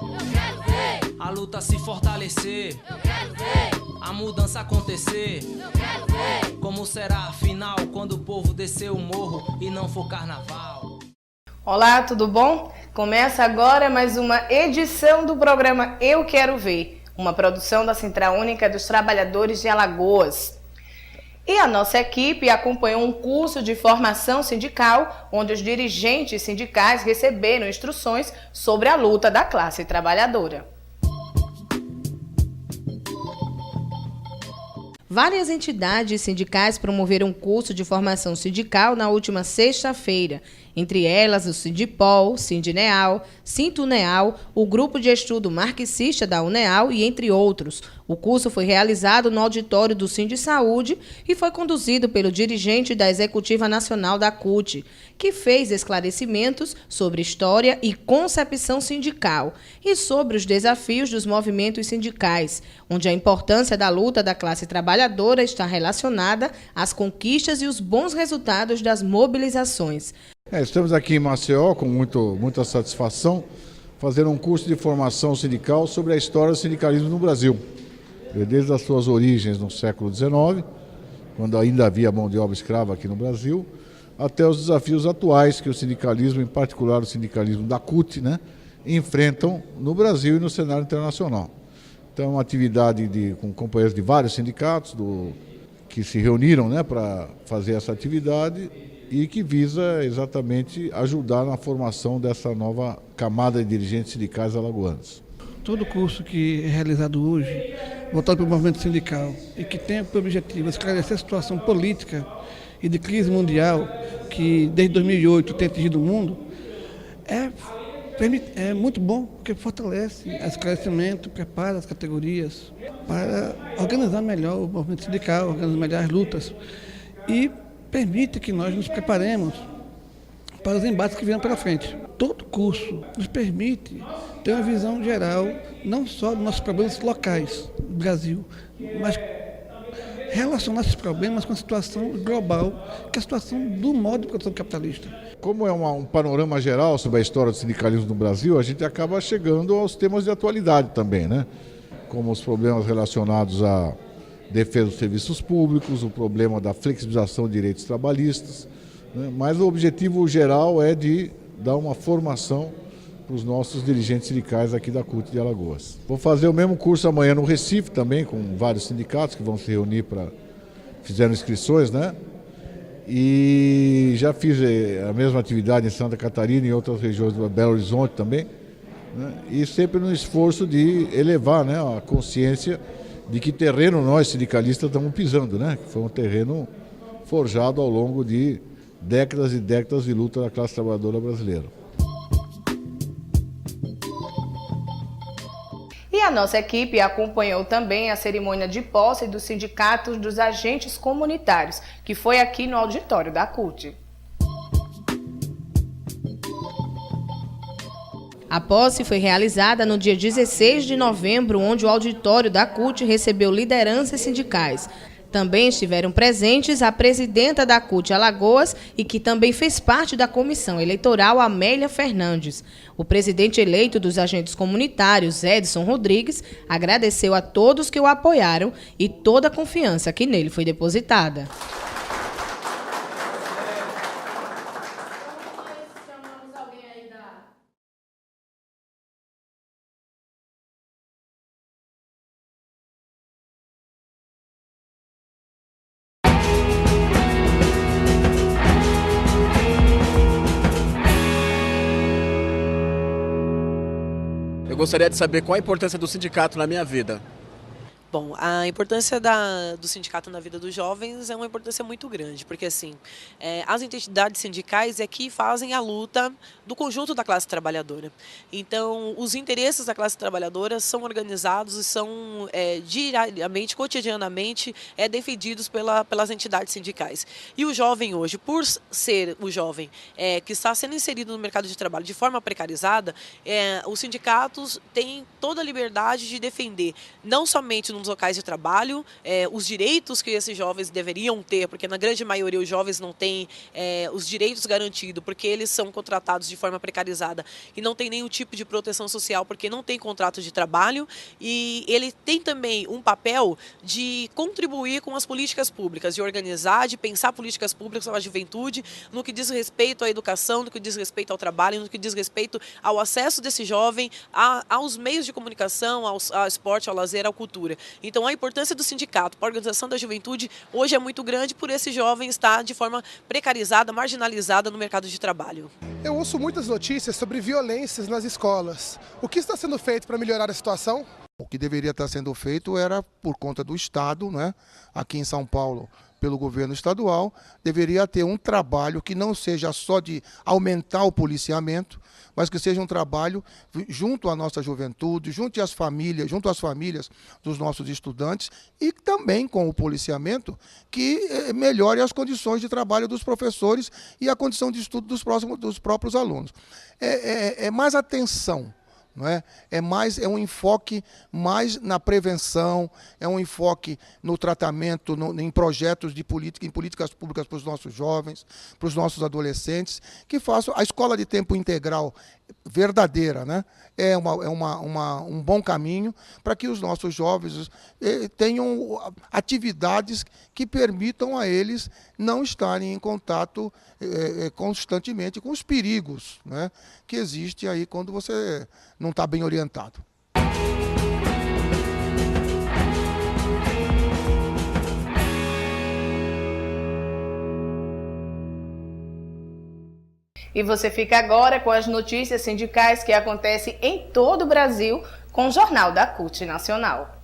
Eu quero ver a luta se fortalecer. Eu quero ver A mudança acontecer. Eu quero ver Como será afinal quando o povo descer o morro e não for carnaval? Olá, tudo bom? Começa agora mais uma edição do programa Eu Quero Ver, uma produção da Central Única dos Trabalhadores de Alagoas. E a nossa equipe acompanhou um curso de formação sindical, onde os dirigentes sindicais receberam instruções sobre a luta da classe trabalhadora. Várias entidades sindicais promoveram um curso de formação sindical na última sexta-feira. Entre elas, o Sindipol, Sindineal, Sintuneal, o Grupo de Estudo Marxista da Uneal e entre outros. O curso foi realizado no auditório do Sindisaúde e foi conduzido pelo dirigente da Executiva Nacional da CUT, que fez esclarecimentos sobre história e concepção sindical e sobre os desafios dos movimentos sindicais, onde a importância da luta da classe trabalhadora está relacionada às conquistas e os bons resultados das mobilizações. Estamos aqui em Maceió com muita satisfação, fazendo um curso de formação sindical sobre a história do sindicalismo no Brasil. Desde as suas origens no século XIX, quando ainda havia mão de obra escrava aqui no Brasil, até os desafios atuais que o sindicalismo, em particular o sindicalismo da CUT, enfrentam no Brasil e no cenário internacional. Então é uma atividade com companheiros de vários sindicatos que se reuniram para fazer essa atividade e que visa exatamente ajudar na formação dessa nova camada de dirigentes sindicais alagoanos. Todo curso que é realizado hoje, voltado para o movimento sindical e que tem por objetivo esclarecer a situação política e de crise mundial que desde 2008 tem atingido o mundo, é muito bom, porque fortalece o esclarecimento, prepara as categorias para organizar melhor o movimento sindical, organizar melhor as lutas e permite que nós nos preparemos para os embates que virão pela frente. Todo curso nos permite ter uma visão geral, não só dos nossos problemas locais do Brasil, mas relacionar esses problemas com a situação global, que é a situação do modo de produção capitalista. Como é um panorama geral sobre a história do sindicalismo no Brasil, a gente acaba chegando aos temas de atualidade também, como os problemas relacionados à defesa dos serviços públicos, o problema da flexibilização de direitos trabalhistas, mas o objetivo geral é de dar uma formação para os nossos dirigentes sindicais aqui da CUT de Alagoas. Vou fazer o mesmo curso amanhã no Recife também, com vários sindicatos que vão se reunir fizeram inscrições, E já fiz a mesma atividade em Santa Catarina e em outras regiões do Belo Horizonte também, E sempre no esforço de elevar, a consciência de que terreno nós sindicalistas estamos pisando, Que foi um terreno forjado ao longo de décadas e décadas de luta da classe trabalhadora brasileira. E a nossa equipe acompanhou também a cerimônia de posse dos sindicatos dos agentes comunitários, que foi aqui no auditório da CUT. A posse foi realizada no dia 16 de novembro, onde o auditório da CUT recebeu lideranças sindicais. Também estiveram presentes a presidenta da CUT Alagoas e que também fez parte da comissão eleitoral, Amélia Fernandes. O presidente eleito dos agentes comunitários, Edson Rodrigues, agradeceu a todos que o apoiaram e toda a confiança que nele foi depositada. Eu gostaria de saber qual a importância do sindicato na minha vida. Bom, a importância do sindicato na vida dos jovens é uma importância muito grande, porque assim, as entidades sindicais é que fazem a luta do conjunto da classe trabalhadora. Então, os interesses da classe trabalhadora são organizados e são diariamente, cotidianamente, defendidos pelas entidades sindicais. E o jovem hoje, por ser o jovem que está sendo inserido no mercado de trabalho de forma precarizada, os sindicatos têm toda a liberdade de defender, não somente no nos locais de trabalho, os direitos que esses jovens deveriam ter, porque na grande maioria os jovens não têm os direitos garantidos, porque eles são contratados de forma precarizada e não tem nenhum tipo de proteção social, porque não tem contrato de trabalho, e ele tem também um papel de contribuir com as políticas públicas, de organizar, de pensar políticas públicas para a juventude, no que diz respeito à educação, no que diz respeito ao trabalho, no que diz respeito ao acesso desse jovem aos meios de comunicação, ao esporte, ao lazer, à cultura. Então, a importância do sindicato para a organização da juventude hoje é muito grande por esse jovem estar de forma precarizada, marginalizada no mercado de trabalho. Eu ouço muitas notícias sobre violências nas escolas. O que está sendo feito para melhorar a situação? O que deveria estar sendo feito era, por conta do Estado, né? Aqui em São Paulo, pelo governo estadual, deveria ter um trabalho que não seja só de aumentar o policiamento, mas que seja um trabalho junto à nossa juventude, junto às famílias dos nossos estudantes e também com o policiamento que melhore as condições de trabalho dos professores e a condição de estudo dos próprios alunos. É mais atenção. Não é? É um enfoque mais na prevenção, é um enfoque no tratamento, em projetos de política, em políticas públicas para os nossos jovens, para os nossos adolescentes, que façam a escola de tempo integral verdadeira, né? É um bom caminho para que os nossos jovens tenham atividades que permitam a eles não estarem em contato constantemente com os perigos, né, que existem aí quando você não está bem orientado. E você fica agora com as notícias sindicais que acontecem em todo o Brasil com o Jornal da CUT Nacional.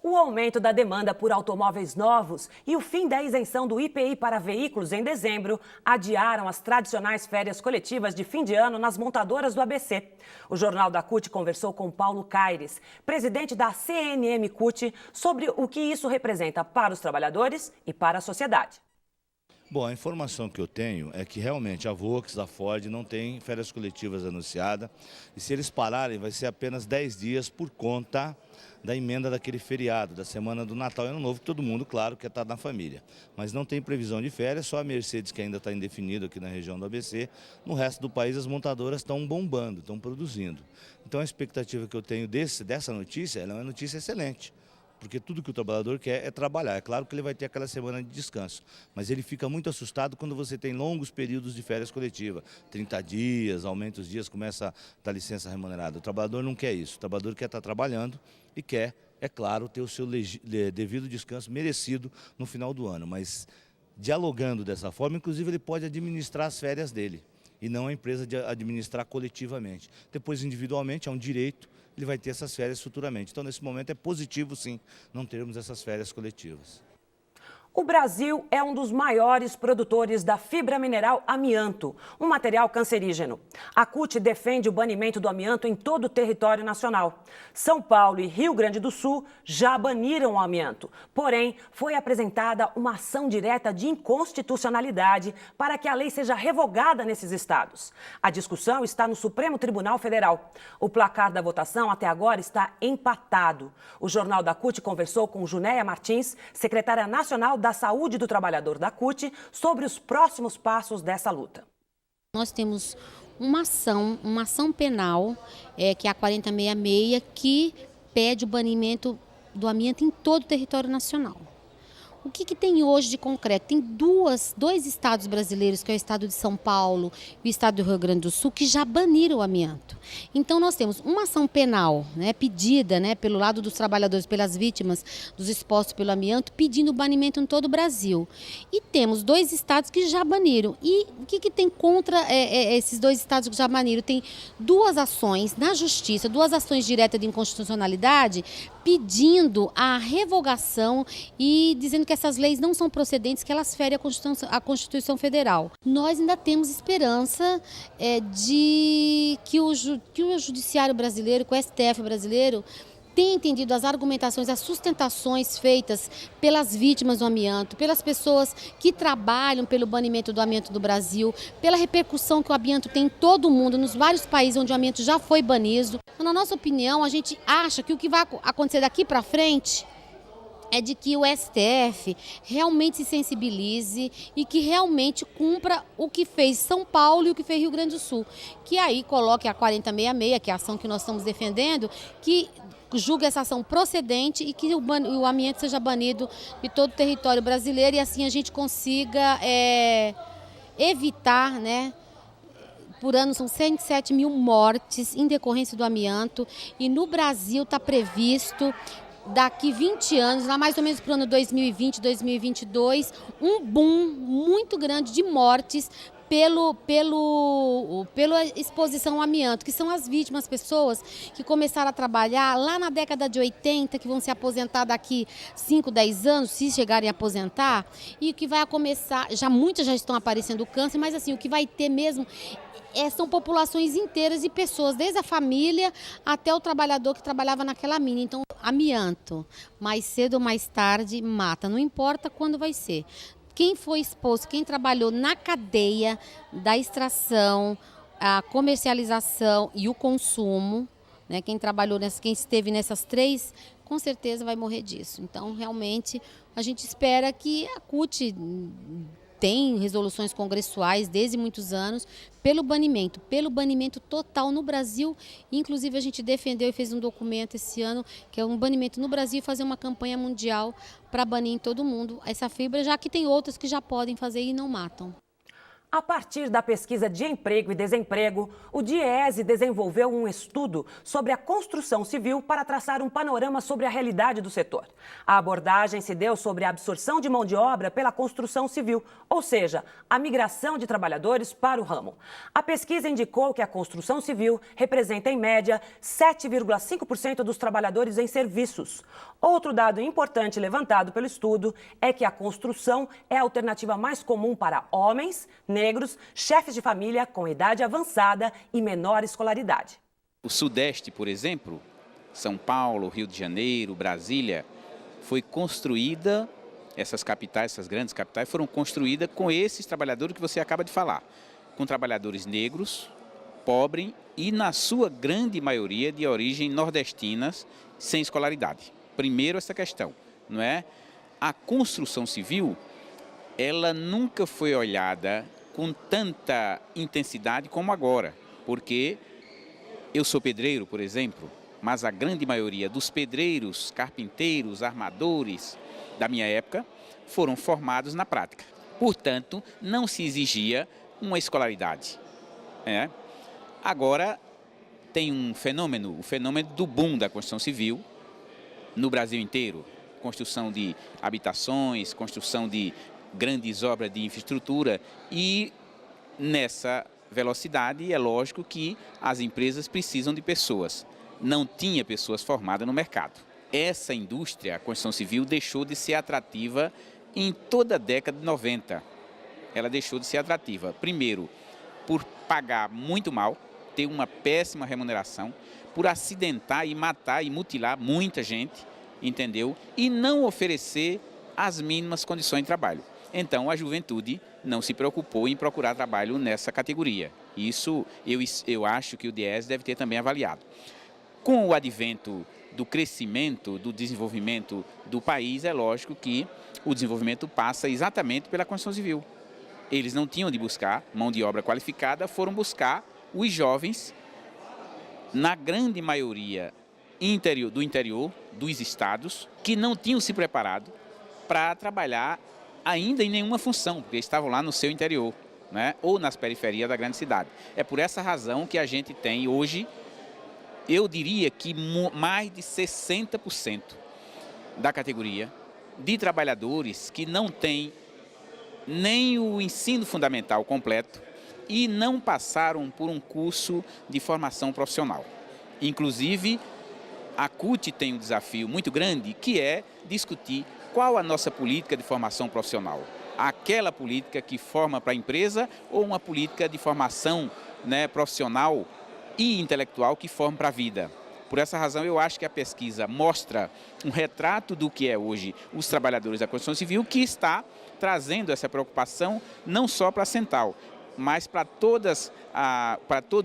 O aumento da demanda por automóveis novos e o fim da isenção do IPI para veículos em dezembro adiaram as tradicionais férias coletivas de fim de ano nas montadoras do ABC. O Jornal da CUT conversou com Paulo Caires, presidente da CNM CUT, sobre o que isso representa para os trabalhadores e para a sociedade. Bom, a informação que eu tenho é que realmente a Volks, a Ford não tem férias coletivas anunciadas e se eles pararem vai ser apenas 10 dias por conta da emenda daquele feriado, da semana do Natal e Ano Novo, que todo mundo, claro, quer estar na família. Mas não tem previsão de férias, só a Mercedes que ainda está indefinido aqui na região do ABC. No resto do país as montadoras estão bombando, estão produzindo. Então a expectativa que eu tenho dessa notícia, ela é uma notícia excelente. Porque tudo que o trabalhador quer é trabalhar. É claro que ele vai ter aquela semana de descanso, mas ele fica muito assustado quando você tem longos períodos de férias coletivas. 30 dias, aumenta os dias, começa a dar licença remunerada. O trabalhador não quer isso. O trabalhador quer estar trabalhando e quer, é claro, ter o seu devido descanso merecido no final do ano. Mas dialogando dessa forma, inclusive ele pode administrar as férias dele e não a empresa de administrar coletivamente. Depois, individualmente, é um direito. Ele vai ter essas férias futuramente. Então, nesse momento, é positivo, sim, não termos essas férias coletivas. O Brasil é um dos maiores produtores da fibra mineral amianto, um material cancerígeno. A CUT defende o banimento do amianto em todo o território nacional. São Paulo e Rio Grande do Sul já baniram o amianto. Porém, foi apresentada uma ação direta de inconstitucionalidade para que a lei seja revogada nesses estados. A discussão está no Supremo Tribunal Federal. O placar da votação até agora está empatado. O Jornal da CUT conversou com Junéia Martins, secretária nacional da Saúde do Trabalhador da CUT, sobre os próximos passos dessa luta. Nós temos uma ação penal, que é a 4066, que pede o banimento do amianto em todo o território nacional. O que tem hoje de concreto? Tem dois estados brasileiros, que é o estado de São Paulo e o estado do Rio Grande do Sul, que já baniram o amianto. Então nós temos uma ação penal, pedida, pelo lado dos trabalhadores, pelas vítimas dos expostos pelo amianto, pedindo o banimento em todo o Brasil. E temos 2 estados que já baniram. E o que tem contra esses 2 estados que já baniram? Tem 2 ações na justiça, 2 ações diretas de inconstitucionalidade, pedindo a revogação e dizendo que essas leis não são procedentes, que elas ferem a Constituição Federal. Nós ainda temos esperança de que o Judiciário brasileiro, que o STF brasileiro, tem entendido as argumentações, as sustentações feitas pelas vítimas do amianto, pelas pessoas que trabalham pelo banimento do amianto do Brasil, pela repercussão que o amianto tem em todo o mundo, nos vários países onde o amianto já foi banido. Na nossa opinião, a gente acha que o que vai acontecer daqui para frente é de que o STF realmente se sensibilize e que realmente cumpra o que fez São Paulo e o que fez Rio Grande do Sul. Que aí coloque a 4066, que é a ação que nós estamos defendendo, que julgue essa ação procedente e que o amianto seja banido de todo o território brasileiro e assim a gente consiga evitar, né? Por ano são 107 mil mortes em decorrência do amianto e no Brasil está previsto daqui 20 anos, lá mais ou menos para o ano 2020, 2022, um boom muito grande de mortes pela exposição ao amianto, que são as vítimas, pessoas que começaram a trabalhar lá na década de 80, que vão se aposentar daqui 5, 10 anos, se chegarem a aposentar, e que vai começar, muitas já estão aparecendo câncer, mas assim, o que vai ter mesmo são populações inteiras de pessoas, desde a família até o trabalhador que trabalhava naquela mina. Então, amianto, mais cedo ou mais tarde, mata, não importa quando vai ser. Quem foi exposto, quem trabalhou na cadeia da extração, a comercialização e o consumo, né, quem esteve nessas três, com certeza vai morrer disso. Então, realmente, a gente espera que a CUT tem resoluções congressuais desde muitos anos pelo banimento total no Brasil. Inclusive a gente defendeu e fez um documento esse ano, que é um banimento no Brasil e fazer uma campanha mundial para banir em todo mundo essa fibra, já que tem outras que já podem fazer e não matam. A partir da pesquisa de emprego e desemprego, o DIEESE desenvolveu um estudo sobre a construção civil para traçar um panorama sobre a realidade do setor. A abordagem se deu sobre a absorção de mão de obra pela construção civil, ou seja, a migração de trabalhadores para o ramo. A pesquisa indicou que a construção civil representa, em média, 7,5% dos trabalhadores em serviços. Outro dado importante levantado pelo estudo é que a construção é a alternativa mais comum para homens, negros, chefes de família com idade avançada e menor escolaridade. O Sudeste, por exemplo, São Paulo, Rio de Janeiro, Brasília, foi construída, essas grandes capitais foram construídas com esses trabalhadores que você acaba de falar, com trabalhadores negros, pobres e, na sua grande maioria, de origem nordestinas, sem escolaridade. Primeiro, essa questão, não é? A construção civil, ela nunca foi olhada com tanta intensidade como agora, porque eu sou pedreiro, por exemplo, mas a grande maioria dos pedreiros, carpinteiros, armadores da minha época foram formados na prática. Portanto, não se exigia uma escolaridade. Agora, tem o fenômeno do boom da construção civil no Brasil inteiro. Construção de habitações, construção de grandes obras de infraestrutura e nessa velocidade é lógico que as empresas precisam de pessoas. Não tinha pessoas formadas no mercado. Essa indústria, a construção civil, deixou de ser atrativa em toda a década de 90. Ela deixou de ser atrativa, primeiro, por pagar muito mal, ter uma péssima remuneração, por acidentar e matar e mutilar muita gente, entendeu? E não oferecer as mínimas condições de trabalho. Então, a juventude não se preocupou em procurar trabalho nessa categoria. Isso eu acho que o DIEESE deve ter também avaliado. Com o advento do crescimento, do desenvolvimento do país, é lógico que o desenvolvimento passa exatamente pela construção civil. Eles não tinham de buscar mão de obra qualificada, foram buscar os jovens, na grande maioria do interior dos estados, que não tinham se preparado para trabalhar ainda em nenhuma função, porque estavam lá no seu interior, né, ou nas periferias da grande cidade. É por essa razão que a gente tem hoje, eu diria que mais de 60% da categoria de trabalhadores que não têm nem o ensino fundamental completo e não passaram por um curso de formação profissional. Inclusive, a CUT tem um desafio muito grande, que é discutir qual a nossa política de formação profissional. Aquela política que forma para a empresa ou uma política de formação, né, profissional e intelectual que forma para a vida. Por essa razão, eu acho que a pesquisa mostra um retrato do que é hoje os trabalhadores da construção civil, que está trazendo essa preocupação não só para a Cental, mas para todos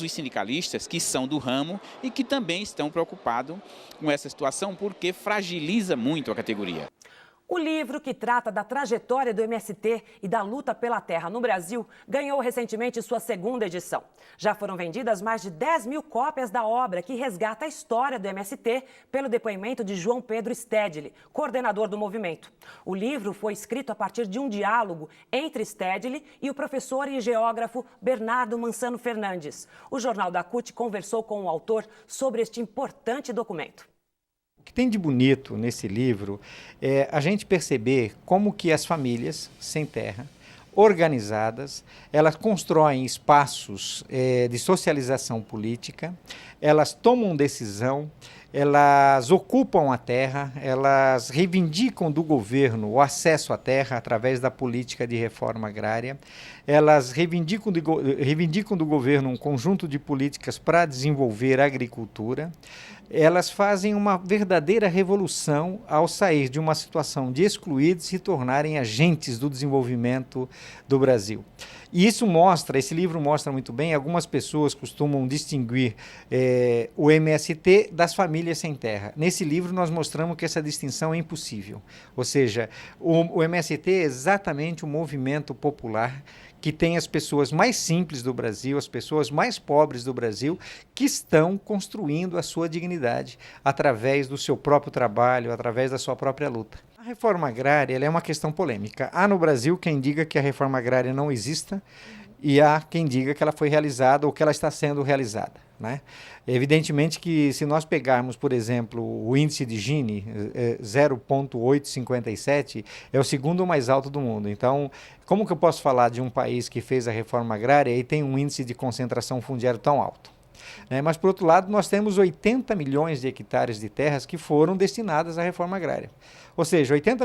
os sindicalistas que são do ramo e que também estão preocupados com essa situação, porque fragiliza muito a categoria. O livro, que trata da trajetória do MST e da luta pela terra no Brasil, ganhou recentemente sua segunda edição. Já foram vendidas mais de 10 mil cópias da obra, que resgata a história do MST pelo depoimento de João Pedro Stedley, coordenador do movimento. O livro foi escrito a partir de um diálogo entre Stedley e o professor e geógrafo Bernardo Mansano Fernandes. O Jornal da CUT conversou com o autor sobre este importante documento. O que tem de bonito nesse livro é a gente perceber como que as famílias sem terra, organizadas, elas constroem espaços de socialização política, elas tomam decisão, elas ocupam a terra, elas reivindicam do governo o acesso à terra através da política de reforma agrária, elas reivindicam do governo um conjunto de políticas para desenvolver a agricultura. Elas fazem uma verdadeira revolução ao sair de uma situação de excluídos e se tornarem agentes do desenvolvimento do Brasil. E isso mostra, esse livro mostra muito bem, algumas pessoas costumam distinguir o MST das famílias sem terra. Nesse livro nós mostramos que essa distinção é impossível. Ou seja, o MST é exatamente o movimento popular que tem as pessoas mais simples do Brasil, as pessoas mais pobres do Brasil, que estão construindo a sua dignidade através do seu próprio trabalho, através da sua própria luta. A reforma agrária ela é uma questão polêmica. Há no Brasil quem diga que a reforma agrária não exista e há quem diga que ela foi realizada ou que ela está sendo realizada, né? Evidentemente que se nós pegarmos, por exemplo, o índice de Gini, 0,857, é o segundo mais alto do mundo. Então, como que eu posso falar de um país que fez a reforma agrária e tem um índice de concentração fundiária tão alto? Mas, por outro lado, nós temos 80 milhões de hectares de terras que foram destinadas à reforma agrária. Ou seja, 80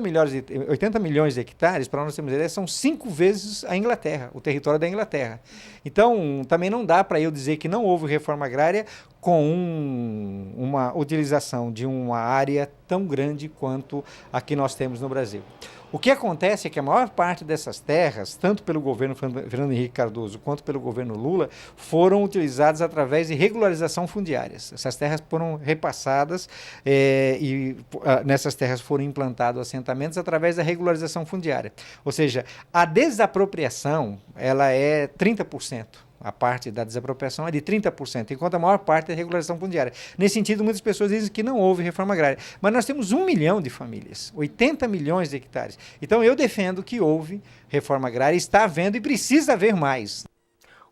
milhões de hectares, para nós termos ideia, são 5 vezes a Inglaterra, o território da Inglaterra. Então, também não dá para eu dizer que não houve reforma agrária com uma utilização de uma área tão grande quanto a que nós temos no Brasil. O que acontece é que a maior parte dessas terras, tanto pelo governo Fernando Henrique Cardoso quanto pelo governo Lula, foram utilizadas através de regularização fundiárias. Essas terras foram repassadas e nessas terras foram implantados assentamentos através da regularização fundiária. Ou seja, a desapropriação ela é 30%. A parte da desapropriação é de 30%, enquanto a maior parte é regularização fundiária. Nesse sentido, muitas pessoas dizem que não houve reforma agrária. Mas nós temos 1 milhão de famílias, 80 milhões de hectares. Então, eu defendo que houve reforma agrária, está havendo e precisa haver mais.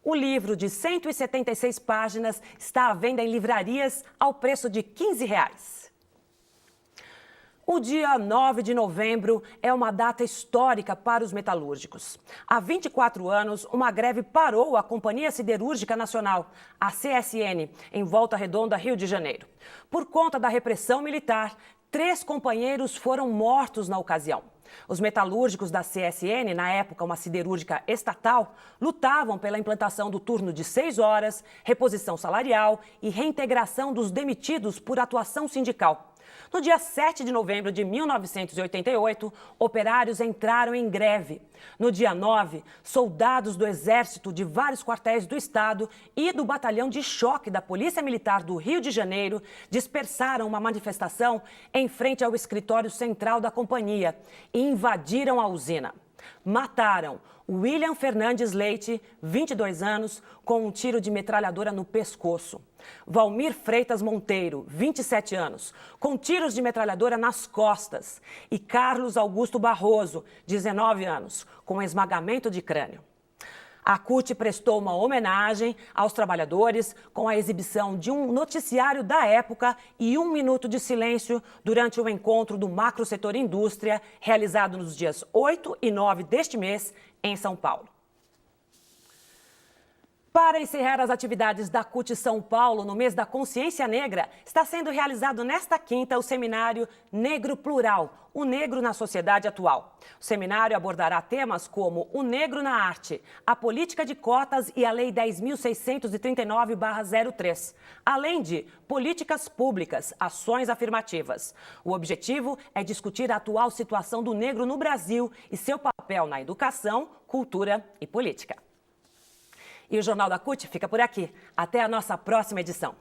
O livro de 176 páginas está à venda em livrarias ao preço de R$ 15. O dia 9 de novembro é uma data histórica para os metalúrgicos. Há 24 anos, uma greve parou a Companhia Siderúrgica Nacional, a CSN, em Volta Redonda, Rio de Janeiro. Por conta da repressão militar, 3 companheiros foram mortos na ocasião. Os metalúrgicos da CSN, na época uma siderúrgica estatal, lutavam pela implantação do turno de 6 horas, reposição salarial e reintegração dos demitidos por atuação sindical. No dia 7 de novembro de 1988, operários entraram em greve. No dia 9, soldados do Exército de vários quartéis do Estado e do Batalhão de Choque da Polícia Militar do Rio de Janeiro dispersaram uma manifestação em frente ao escritório central da companhia e invadiram a usina. Mataram William Fernandes Leite, 22 anos, com um tiro de metralhadora no pescoço. Valmir Freitas Monteiro, 27 anos, com tiros de metralhadora nas costas. E Carlos Augusto Barroso, 19 anos, com esmagamento de crânio. A CUT prestou uma homenagem aos trabalhadores com a exibição de um noticiário da época e 1 minuto de silêncio durante o encontro do Macro Setor Indústria, realizado nos dias 8 e 9 deste mês, em São Paulo. Para encerrar as atividades da CUT São Paulo no mês da Consciência Negra, está sendo realizado nesta quinta o seminário Negro Plural, o negro na sociedade atual. O seminário abordará temas como o negro na arte, a política de cotas e a Lei 10.639/03, além de políticas públicas, ações afirmativas. O objetivo é discutir a atual situação do negro no Brasil e seu papel na educação, cultura e política. E o Jornal da CUT fica por aqui. Até a nossa próxima edição.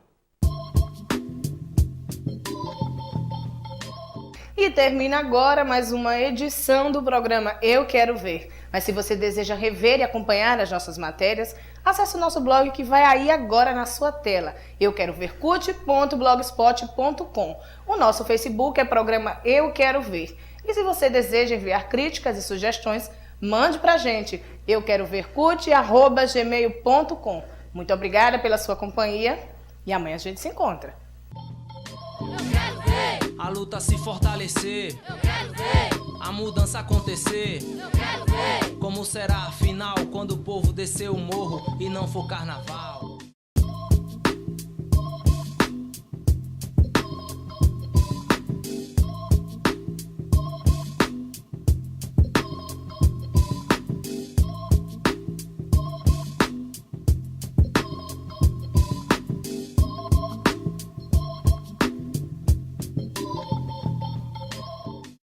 E termina agora mais uma edição do programa Eu Quero Ver. Mas se você deseja rever e acompanhar as nossas matérias, acesse o nosso blog que vai aí agora na sua tela, euquerovercut.blogspot.com. O nosso Facebook é programa Eu Quero Ver. E se você deseja enviar críticas e sugestões, mande pra gente, euquerovercut@gmail.com. Muito obrigada pela sua companhia e amanhã a gente se encontra. A luta se fortalecer, Eu quero ver. a mudança acontecer. Eu quero ver. Como será afinal quando o povo descer o morro e não for carnaval?